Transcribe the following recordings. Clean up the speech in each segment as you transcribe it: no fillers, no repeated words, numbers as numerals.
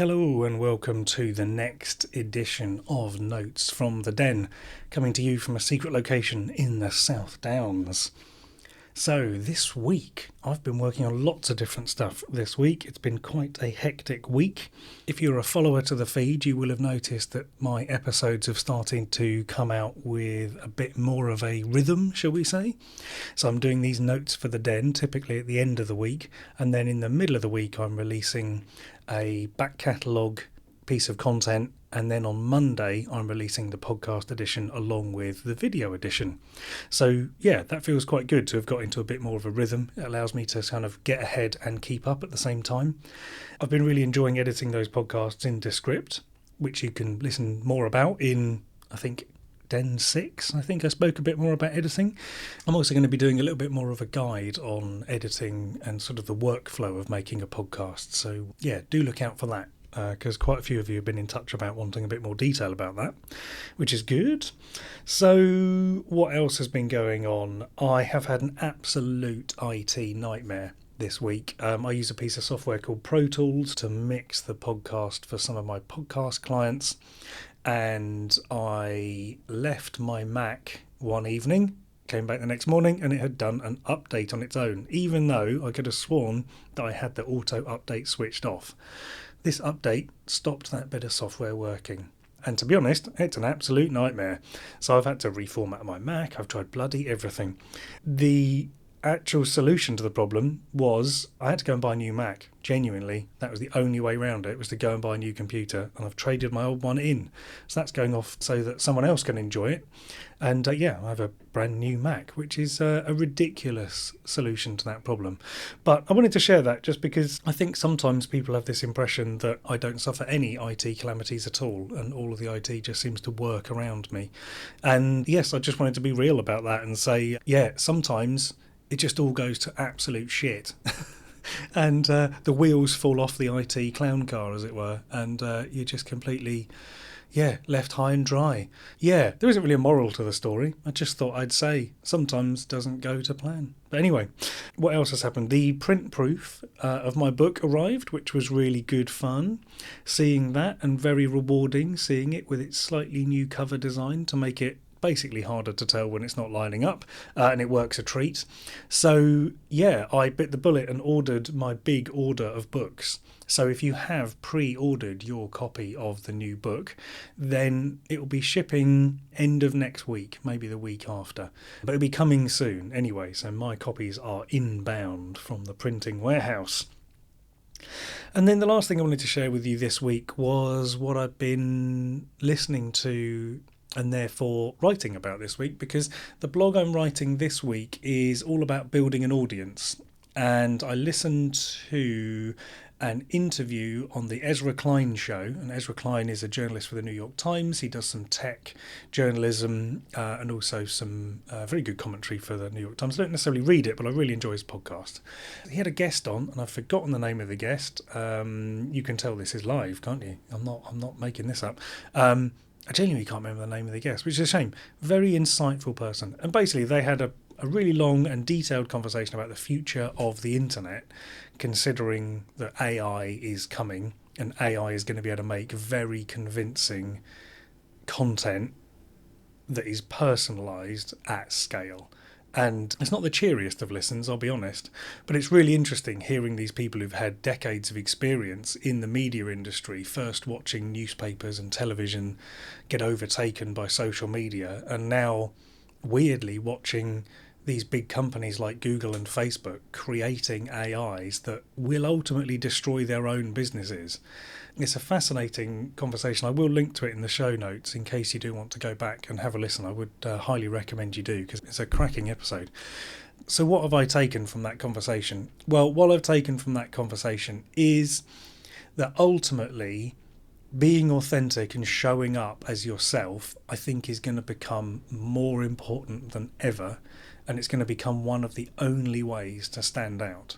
Hello and welcome to the next edition of Notes from the Den, coming to you from a secret location in the South Downs. So this week, I've been working on lots of different stuff this week. It's been quite a hectic week. If you're a follower to the feed, you will have noticed that my episodes have started to come out with a bit more of a rhythm, shall we say. So I'm doing these Notes for the Den, typically at the end of the week, and then in the middle of the week I'm releasing a back catalogue piece of content, and then on Monday I'm releasing the podcast edition along with the video edition. So yeah, that feels quite good to have got into a bit more of a rhythm. It allows me to kind of get ahead and keep up at the same time. I've been really enjoying editing those podcasts in Descript, which you can listen more about in, I think, Den 6. I think I spoke a bit more about editing. I'm also going to be doing a little bit more of a guide on editing and sort of the workflow of making a podcast. So yeah, do look out for that. Because quite a few of you have been in touch about wanting a bit more detail about that, which is good. So what else has been going on? I have had an absolute IT nightmare this week. I use a piece of software called Pro Tools to mix the podcast for some of my podcast clients, and I left my Mac one evening, came back the next morning, and it had done an update on its own, even though I could have sworn that I had the auto update switched off. This update stopped that bit of software working. And to be honest, it's an absolute nightmare. So I've had to reformat my Mac. I've tried bloody everything. The actual solution to the problem was I had to go and buy a new Mac. Genuinely, that was the only way around it, was to go and buy a new computer. And I've traded my old one in. So that's going off so that someone else can enjoy it. And I have a brand new Mac, which is a ridiculous solution to that problem. But I wanted to share that just because I think sometimes people have this impression that I don't suffer any IT calamities at all, and all of the IT just seems to work around me. And yes, I just wanted to be real about that and say, yeah, sometimes it just all goes to absolute shit. And the wheels fall off the IT clown car, as it were, and you're just completely, left high and dry. Yeah, there isn't really a moral to the story. I just thought I'd say sometimes doesn't go to plan. But anyway, what else has happened? The print proof of my book arrived, which was really good fun. Seeing that, and very rewarding, seeing it with its slightly new cover design to make it basically harder to tell when it's not lining up, and it works a treat. So yeah, I bit the bullet and ordered my big order of books. So if you have pre-ordered your copy of the new book, then it will be shipping end of next week, maybe the week after, but it'll be coming soon anyway. So my copies are inbound from the printing warehouse. And then the last thing I wanted to share with you this week was what I've been listening to and therefore writing about this week, because the blog I'm writing this week is all about building an audience. And I listened to an interview on the Ezra Klein show, and Ezra Klein is a journalist for the New York Times. He does some tech journalism and also some very good commentary for the New York Times. I don't necessarily read it, but I really enjoy his podcast. He had a guest on, and I've forgotten the name of the guest. You can tell this is live, can't you? I'm not making this up. I genuinely can't remember the name of the guest, which is a shame. Very insightful person. And basically they had a really long and detailed conversation about the future of the internet, considering that AI is coming and AI is going to be able to make very convincing content that is personalised at scale. And it's not the cheeriest of listens, I'll be honest, but it's really interesting hearing these people who've had decades of experience in the media industry, first watching newspapers and television get overtaken by social media, and now weirdly watching these big companies like Google and Facebook creating AIs that will ultimately destroy their own businesses. It's a fascinating conversation. I will link to it in the show notes in case you do want to go back and have a listen. I would highly recommend you do, because it's a cracking episode. So what have I taken from that conversation? Well, what I've taken from that conversation is that ultimately being authentic and showing up as yourself, I think, is going to become more important than ever, and it's going to become one of the only ways to stand out.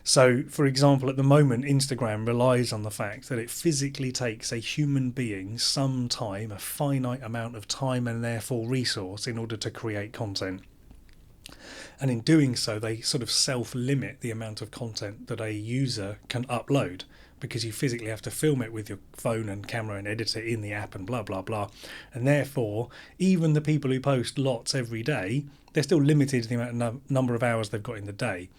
So, for example, at the moment, Instagram relies on the fact that it physically takes a human being some time, a finite amount of time and therefore resource, in order to create content. And in doing so, they sort of self-limit the amount of content that a user can upload, because you physically have to film it with your phone and camera and edit it in the app and blah, blah, blah. And therefore, even the people who post lots every day, they're still limited to the amount of number of hours they've got in the day.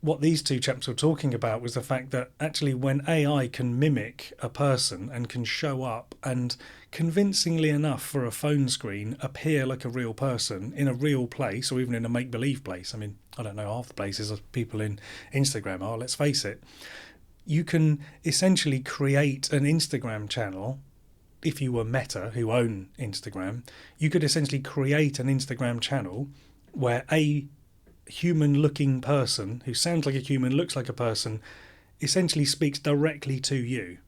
What these two chaps were talking about was the fact that actually when AI can mimic a person and can show up and convincingly enough for a phone screen appear like a real person in a real place or even in a make-believe place. I mean, I don't know half the places people in Instagram are, let's face it. You can essentially create an Instagram channel. If you were Meta, who own Instagram, you could essentially create an Instagram channel where a human-looking person who sounds like a human, looks like a person, essentially speaks directly to you.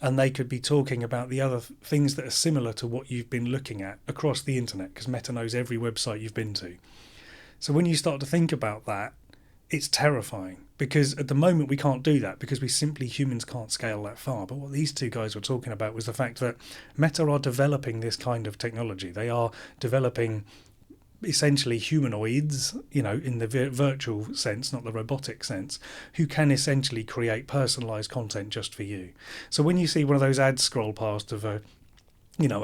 And they could be talking about the other things that are similar to what you've been looking at across the internet, because Meta knows every website you've been to. So when you start to think about that, it's terrifying, because at the moment we can't do that because humans can't scale that far. But what these two guys were talking about was the fact that Meta are developing this kind of technology. They are developing essentially humanoids, in the virtual sense, not the robotic sense, who can essentially create personalized content just for you. So when you see one of those ads scroll past of a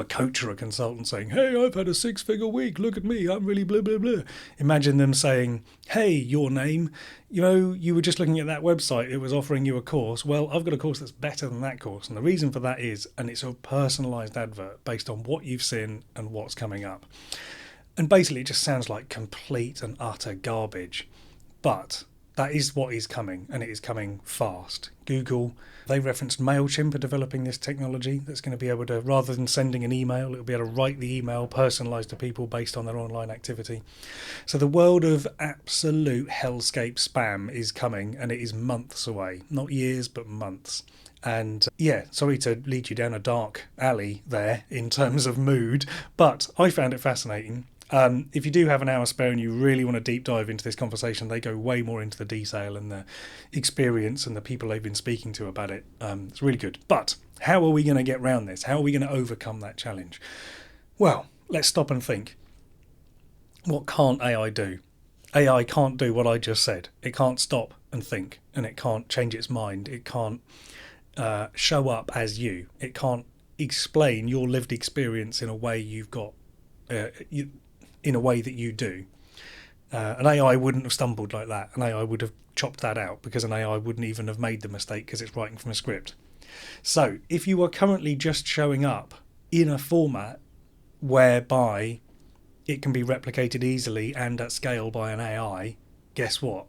coach or a consultant saying, "Hey, I've had a 6-figure week, look at me, I'm really blah, blah, blah." Imagine them saying, "Hey, your name, you were just looking at that website, it was offering you a course. Well, I've got a course that's better than that course. And the reason for that is," and it's a personalized advert based on what you've seen and what's coming up. And basically it just sounds like complete and utter garbage. But that is what is coming, and it is coming fast. Google, they referenced MailChimp are developing this technology that's going to be able to, rather than sending an email, it'll be able to write the email personalised to people based on their online activity. So the world of absolute hellscape spam is coming, and it is months away. Not years, but months. And sorry to lead you down a dark alley there in terms of mood, but I found it fascinating. If you do have an hour spare and you really want to deep dive into this conversation, they go way more into the detail and the experience and the people they've been speaking to about it. It's really good. But how are we going to get around this? How are we going to overcome that challenge? Well, let's stop and think. What can't AI do? AI can't do what I just said. It can't stop and think, and it can't change its mind. It can't show up as you. It can't explain your lived experience in a way you've got in a way that you do. An AI wouldn't have stumbled like that. An AI would have chopped that out, because an AI wouldn't even have made the mistake because it's writing from a script. So if you are currently just showing up in a format whereby it can be replicated easily and at scale by an AI, guess what?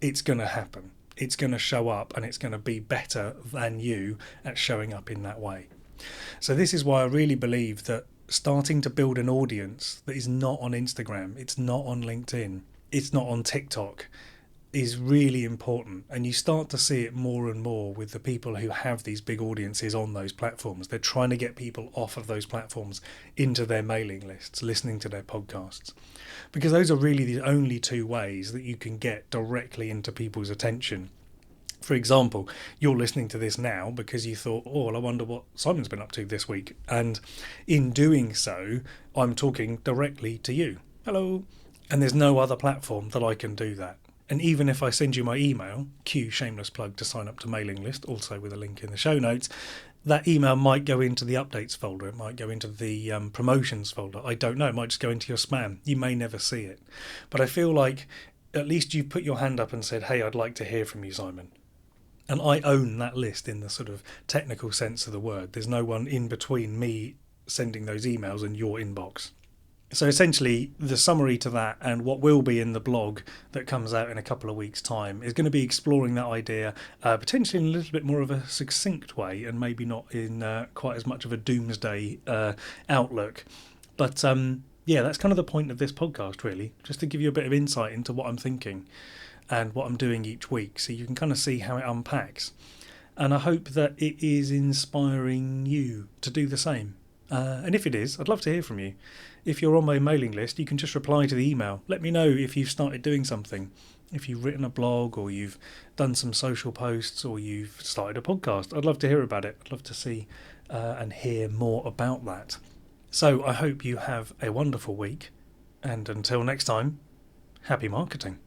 It's going to happen. It's going to show up, and it's going to be better than you at showing up in that way. So this is why I really believe that starting to build an audience that is not on Instagram, it's not on LinkedIn, it's not on TikTok, is really important. And you start to see it more and more with the people who have these big audiences on those platforms. They're trying to get people off of those platforms into their mailing lists, listening to their podcasts, because those are really the only two ways that you can get directly into people's attention. For example, you're listening to this now because you thought, "Oh, well, I wonder what Simon's been up to this week." And in doing so, I'm talking directly to you. Hello. And there's no other platform that I can do that. And even if I send you my email, cue shameless plug to sign up to mailing list, also with a link in the show notes, that email might go into the updates folder. It might go into the promotions folder. I don't know. It might just go into your spam. You may never see it. But I feel like at least you've put your hand up and said, "Hey, I'd like to hear from you, Simon." And I own that list in the sort of technical sense of the word. There's no one in between me sending those emails and your inbox. So essentially, the summary to that, and what will be in the blog that comes out in a couple of weeks' time, is going to be exploring that idea potentially in a little bit more of a succinct way, and maybe not in quite as much of a doomsday outlook. But that's kind of the point of this podcast, really, just to give you a bit of insight into what I'm thinking and what I'm doing each week, so you can kind of see how it unpacks. And I hope that it is inspiring you to do the same. And if it is, I'd love to hear from you. If you're on my mailing list, you can just reply to the email. Let me know if you've started doing something. If you've written a blog, or you've done some social posts, or you've started a podcast. I'd love to hear about it. I'd love to see and hear more about that. So I hope you have a wonderful week. And until next time, happy marketing.